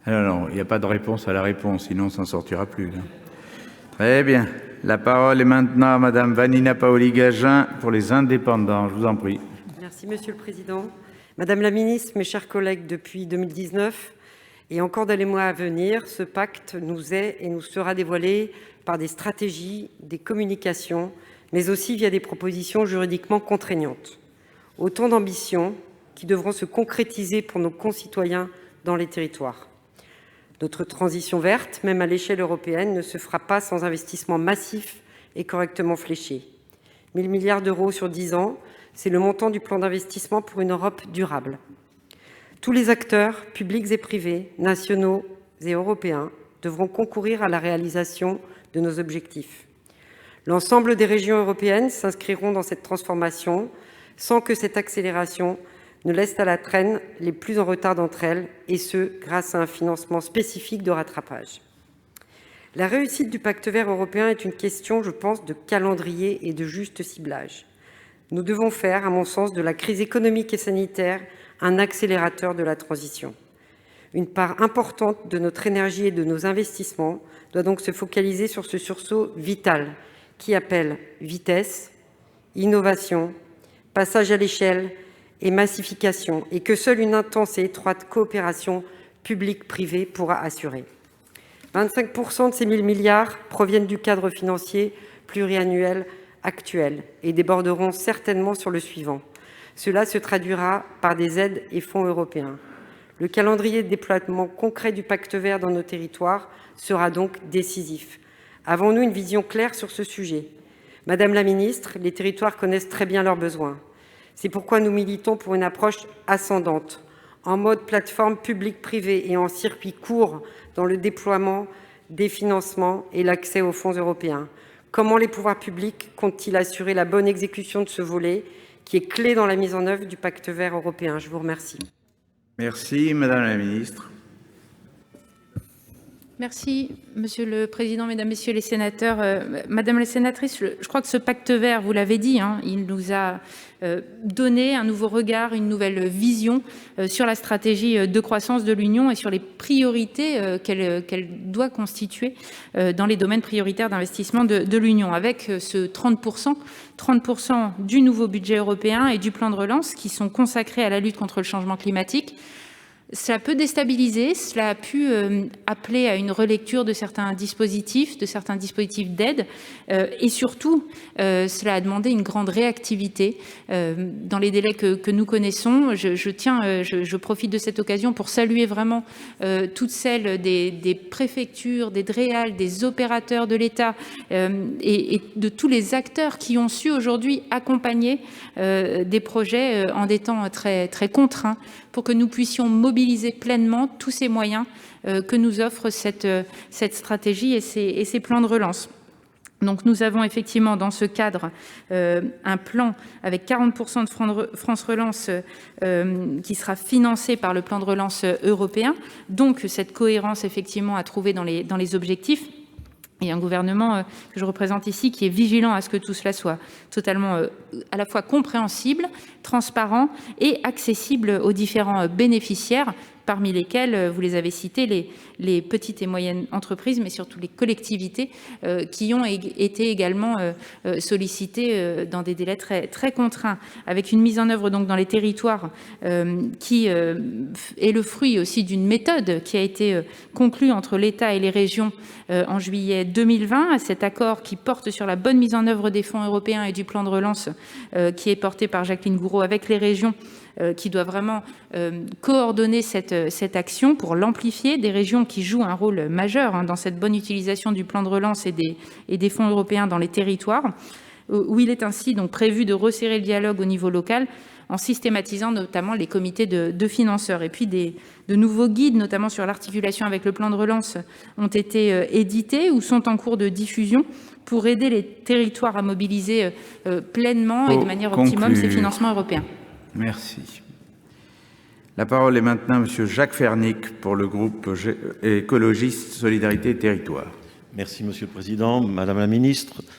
Alors non, il n'y a pas de réponse à la réponse, sinon on s'en sortira plus. Là. Très bien. La parole est maintenant à Madame Vanina Paoli-Gagin pour les Indépendants. Je vous en prie. Merci Monsieur le Président. Madame la Ministre, mes chers collègues, depuis 2019 et encore dans les mois à venir, ce pacte nous est et nous sera dévoilé par des stratégies, des communications, mais aussi via des propositions juridiquement contraignantes. Autant d'ambitions qui devront se concrétiser pour nos concitoyens dans les territoires. Notre transition verte, même à l'échelle européenne, ne se fera pas sans investissements massifs et correctement fléchés. 1 000 milliards d'euros sur 10 ans, c'est le montant du plan d'investissement pour une Europe durable. Tous les acteurs, publics et privés, nationaux et européens, devront concourir à la réalisation de nos objectifs. L'ensemble des régions européennes s'inscriront dans cette transformation sans que cette accélération ne laisse à la traîne les plus en retard d'entre elles, et ce, grâce à un financement spécifique de rattrapage. La réussite du pacte vert européen est une question, je pense, de calendrier et de juste ciblage. Nous devons faire, à mon sens, de la crise économique et sanitaire un accélérateur de la transition. Une part importante de notre énergie et de nos investissements doit donc se focaliser sur ce sursaut vital qui appelle vitesse, innovation, passage à l'échelle et massification, et que seule une intense et étroite coopération publique-privée pourra assurer. 25% de ces 1 000 milliards proviennent du cadre financier pluriannuel actuel et déborderont certainement sur le suivant. Cela se traduira par des aides et fonds européens. Le calendrier de déploiement concret du pacte vert dans nos territoires sera donc décisif. Avons-nous une vision claire sur ce sujet ? Madame la Ministre, les territoires connaissent très bien leurs besoins. C'est pourquoi nous militons pour une approche ascendante, en mode plateforme publique-privée et en circuit court dans le déploiement des financements et l'accès aux fonds européens. Comment les pouvoirs publics comptent-ils assurer la bonne exécution de ce volet qui est clé dans la mise en œuvre du pacte vert européen ? Je vous remercie. Merci, Madame la Ministre. Merci, Monsieur le Président, Mesdames, Messieurs les sénateurs. Madame la sénatrice, je crois que ce pacte vert, vous l'avez dit, il nous a donné un nouveau regard, une nouvelle vision sur la stratégie de croissance de l'Union et sur les priorités qu'elle doit constituer dans les domaines prioritaires d'investissement de l'Union, avec ce 30% du nouveau budget européen et du plan de relance qui sont consacrés à la lutte contre le changement climatique. Cela peut déstabiliser, cela a pu appeler à une relecture de certains dispositifs d'aide, et surtout, cela a demandé une grande réactivité dans les délais que nous connaissons. Je profite de cette occasion pour saluer vraiment toutes celles des préfectures, des DREAL, des opérateurs de l'État et de tous les acteurs qui ont su aujourd'hui accompagner des projets en des temps très, très contraints pour que nous puissions mobiliser pleinement tous ces moyens que nous offre cette stratégie et ces plans de relance. Donc nous avons effectivement dans ce cadre un plan avec 40% de France Relance qui sera financé par le plan de relance européen. Donc cette cohérence effectivement à trouver dans les objectifs. Et un gouvernement que je représente ici qui est vigilant à ce que tout cela soit totalement à la fois compréhensible, transparent et accessible aux différents bénéficiaires, parmi lesquels, vous les avez cités, les petites et moyennes entreprises, mais surtout les collectivités qui ont été également sollicitées dans des délais très, très contraints, avec une mise en œuvre donc dans les territoires qui est le fruit aussi d'une méthode qui a été conclue entre l'État et les régions en juillet 2020, cet accord qui porte sur la bonne mise en œuvre des fonds européens et du plan de relance qui est porté par Jacqueline Gourault avec les régions qui doit vraiment coordonner cette action pour l'amplifier, des régions qui jouent un rôle majeur dans cette bonne utilisation du plan de relance et des fonds européens dans les territoires, où il est ainsi donc prévu de resserrer le dialogue au niveau local en systématisant notamment les comités de financeurs. Et puis de nouveaux guides, notamment sur l'articulation avec le plan de relance, ont été édités ou sont en cours de diffusion pour aider les territoires à mobiliser pleinement et de manière optimum ces financements européens. Merci. La parole est maintenant à Monsieur Jacques Fernic pour le groupe écologiste Solidarité et Territoires. Merci Monsieur le Président, Madame la Ministre.